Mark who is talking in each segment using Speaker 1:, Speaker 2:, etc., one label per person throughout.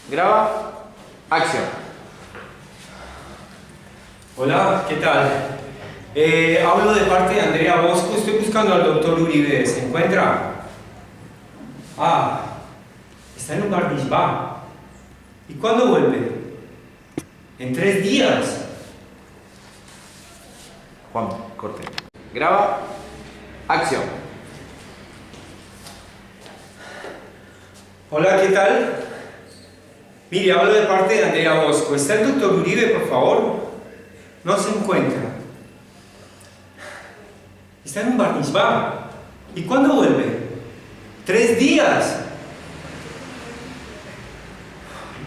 Speaker 1: Graba. Acción.
Speaker 2: Hola, ¿qué tal? Hablo de parte de Andrea Bosco. Estoy buscando al doctor Uribe. ¿Se encuentra? Ah, está en un bar Mishba. ¿Y cuándo vuelve? En 3 días.
Speaker 1: Juan, corte. Graba. Acción.
Speaker 2: Hola, ¿qué tal? Mire, hablo de parte de Andrea Bosco. ¿Está el doctor Uribe, por favor? No se encuentra. Está en un bar Mishba. ¿Y cuándo vuelve? 3 días.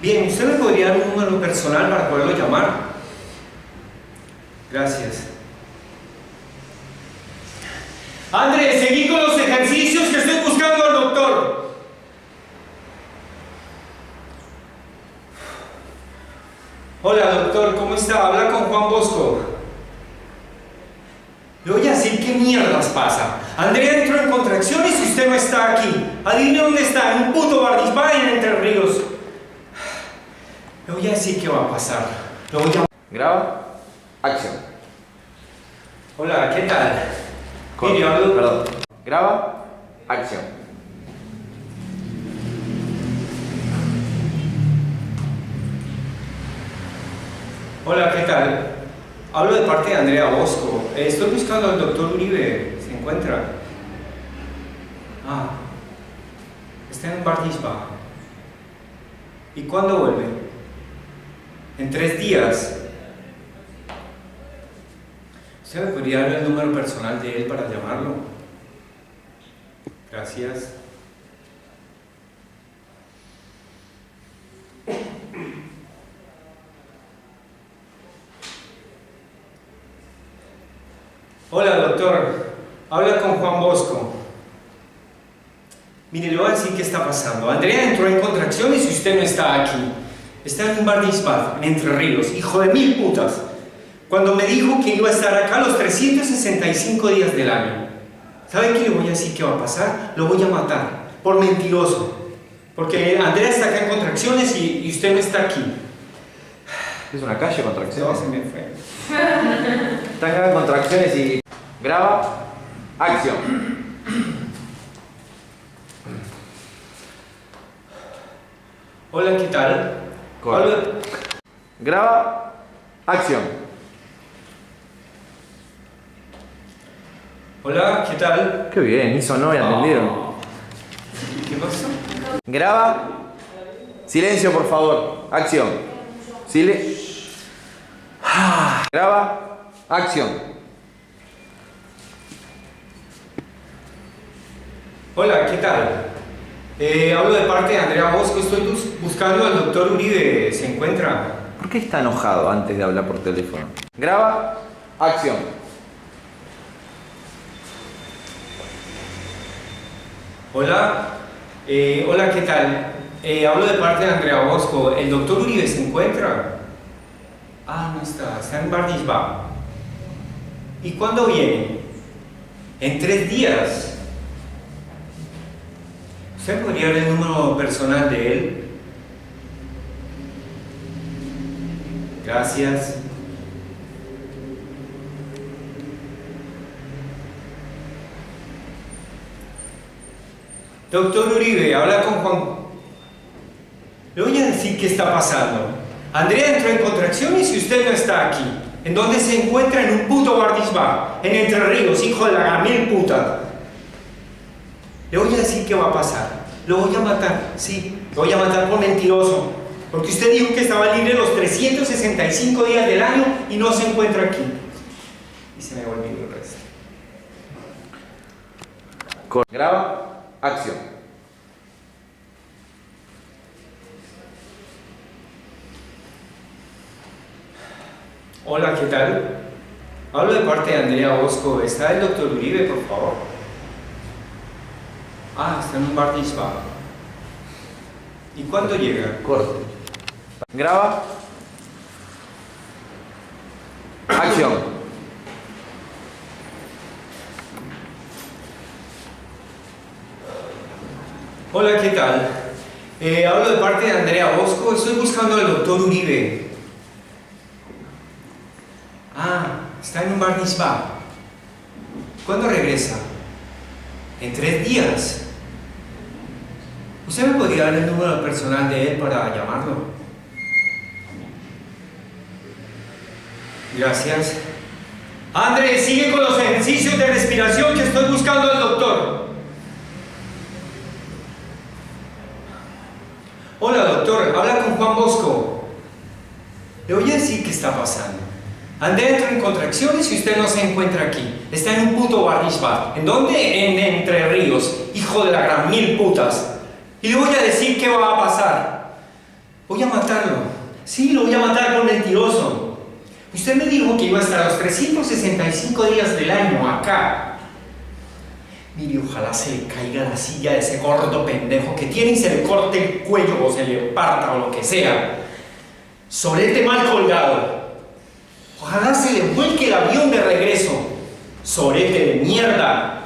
Speaker 2: Bien, ¿usted me podría dar un número personal para poderlo llamar? Gracias. Andrés, seguí con los ejercicios que estoy buscando al doctor. Hola, doctor, ¿cómo está? Habla con Juan Bosco. Le voy a decir qué mierdas pasa. Andrea entró en contracciones y usted no está aquí. Adivine dónde está, en un puto bar Mishba en Entre Ríos. Le voy a decir qué va a pasar. Lo voy a...
Speaker 1: Graba. Acción.
Speaker 2: Hola, ¿qué tal?
Speaker 1: Corte.
Speaker 2: Mire, hablo...
Speaker 1: Perdón. Graba. Acción.
Speaker 2: Hola, ¿qué tal? Hablo de parte de Andrea Bosco. Estoy buscando al doctor Uribe. ¿Se encuentra? Ah, está en un bar Mishba. ¿Y cuándo vuelve? En 3 días. ¿Usted me podría dar el número personal de él para llamarlo? Gracias. Hola, doctor. Habla con Juan Bosco. Mire, le voy a decir qué está pasando. Andrea entró en contracciones y usted no está aquí. Está en un bar Mishba, en Entre Ríos, hijo de 1000 putas. Cuando me dijo que iba a estar acá los 365 días del año. ¿Sabe qué le voy a decir que va a pasar? Lo voy a matar, por mentiroso. Porque Andrea está acá en contracciones y usted no está aquí.
Speaker 1: Es una calle
Speaker 2: No,
Speaker 1: contracciones.
Speaker 2: se me fue.
Speaker 1: Están acá en contracciones y. Graba. Acción.
Speaker 2: Hola, ¿qué tal?
Speaker 1: Corte.
Speaker 2: Hablo-
Speaker 1: Graba. Acción.
Speaker 2: Hola, ¿qué tal?
Speaker 1: Qué bien, hizo no y atendieron.
Speaker 2: ¿Qué pasó?
Speaker 1: Graba. Silencio, por favor. Acción. Graba. Acción.
Speaker 2: Hola, ¿qué tal? Hablo de parte de Andrea Bosco. Estoy buscando al doctor Uribe. ¿Se encuentra?
Speaker 1: ¿Por qué está enojado antes de hablar por teléfono? Graba. Acción.
Speaker 2: Hola. Hola, ¿qué tal? Hablo de parte de Andrea Bosco. ¿El doctor Uribe se encuentra? Ah, no está. Está en bar Mishba. ¿Y cuándo viene? En 3 días. ¿Usted podría dar el número personal de él? Gracias. Doctor Uribe, habla con Juan. Le voy a decir qué está pasando. Andrea entró en contracciones y usted no está aquí. ¿En dónde se encuentra? En un puto bar Mishba, en Entre Ríos, hijo de la 1000 puta. Le voy a decir qué va a pasar. Lo voy a matar, sí. Lo voy a matar por mentiroso. Porque usted dijo que estaba libre los 365 días del año y no se encuentra aquí. Y se me olvidó el resto.
Speaker 1: Graba. Acción.
Speaker 2: Hola, ¿qué tal? Hablo de parte de Andrea Bosco. ¿Está el doctor Uribe, por favor? Ah, está en un bar Mishba. ¿Y cuándo llega?
Speaker 1: Corte. Graba. Acción.
Speaker 2: Hola, ¿qué tal? Hablo de parte de Andrea Bosco. Estoy buscando al doctor Uribe. Ah, está en un bar mitzvah. ¿Cuándo regresa? En 3 días. ¿Usted me podría dar el número personal de él para llamarlo? Gracias. André, sigue con los ejercicios de respiración que estoy buscando al doctor. Hola, doctor. Habla con Juan Bosco. Le voy a decir qué está pasando. André entra en contracciones y usted no se encuentra aquí. Está en un puto bar mitzvah. ¿En dónde? En Entre Ríos. Hijo de la gran mil putas. Y le voy a decir qué va a pasar. Voy a matarlo. Sí, lo voy a matar por mentiroso. Usted me dijo que iba a estar los 365 días del año acá. Mire, ojalá se le caiga la silla de ese gordo pendejo que tiene y se le corte el cuello o se le parta o lo que sea. Sorete mal colgado. Ojalá se le vuelque el avión de regreso. Sorete de mierda.